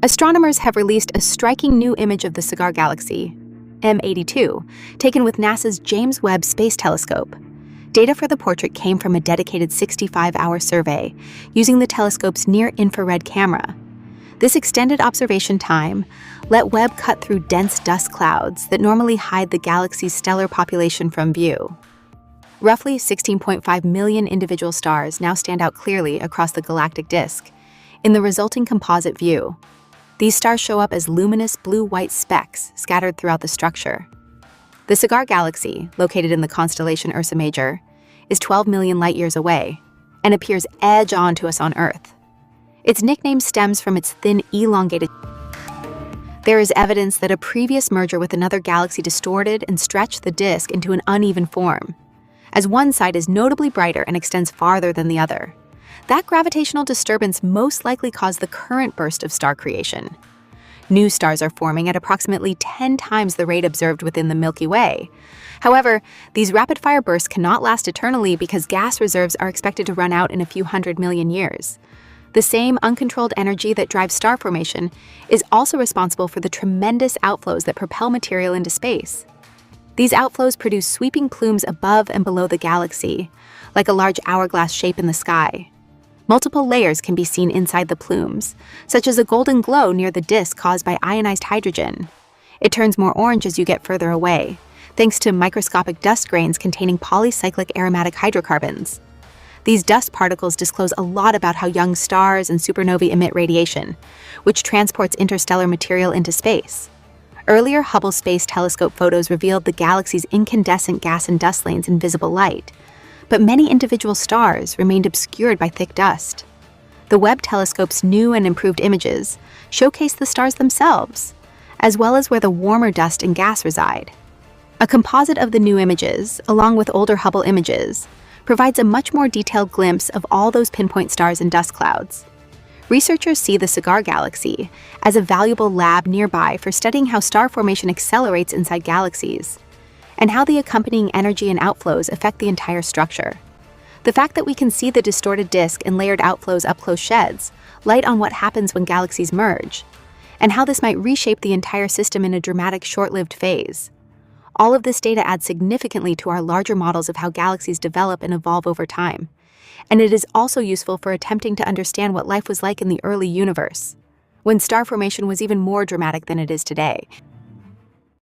Astronomers have released a striking new image of the Cigar Galaxy, M82, taken with NASA's James Webb Space Telescope. Data for the portrait came from a dedicated 65-hour survey using the telescope's near-infrared camera. This extended observation time let Webb cut through dense dust clouds that normally hide the galaxy's stellar population from view. Roughly 16.5 million individual stars now stand out clearly across the galactic disk in the resulting composite view. These stars show up as luminous blue-white specks scattered throughout the structure. The Cigar Galaxy, located in the constellation Ursa Major, is 12 million light-years away and appears edge-on to us on Earth. Its nickname stems from its thin, elongated. There is evidence that a previous merger with another galaxy distorted and stretched the disk into an uneven form, as one side is notably brighter and extends farther than the other. That gravitational disturbance most likely caused the current burst of star creation. New stars are forming at approximately 10 times the rate observed within the Milky Way. However, these rapid-fire bursts cannot last eternally because gas reserves are expected to run out in a few 100 million years. The same uncontrolled energy that drives star formation is also responsible for the tremendous outflows that propel material into space. These outflows produce sweeping plumes above and below the galaxy, like a large hourglass shape in the sky. Multiple layers can be seen inside the plumes, such as a golden glow near the disk caused by ionized hydrogen. It turns more orange as you get further away, thanks to microscopic dust grains containing polycyclic aromatic hydrocarbons. These dust particles disclose a lot about how young stars and supernovae emit radiation, which transports interstellar material into space. Earlier Hubble Space Telescope photos revealed the galaxy's incandescent gas and dust lanes in visible light, but many individual stars remained obscured by thick dust. The Webb telescope's new and improved images showcase the stars themselves, as well as where the warmer dust and gas reside. A composite of the new images, along with older Hubble images, provides a much more detailed glimpse of all those pinpoint stars and dust clouds. Researchers see the Cigar Galaxy as a valuable lab nearby for studying how star formation accelerates inside galaxies, and how the accompanying energy and outflows affect the entire structure. The fact that we can see the distorted disk and layered outflows up close sheds light on what happens when galaxies merge, and how this might reshape the entire system in a dramatic, short-lived phase. All of this data adds significantly to our larger models of how galaxies develop and evolve over time, and it is also useful for attempting to understand what life was like in the early universe, when star formation was even more dramatic than it is today.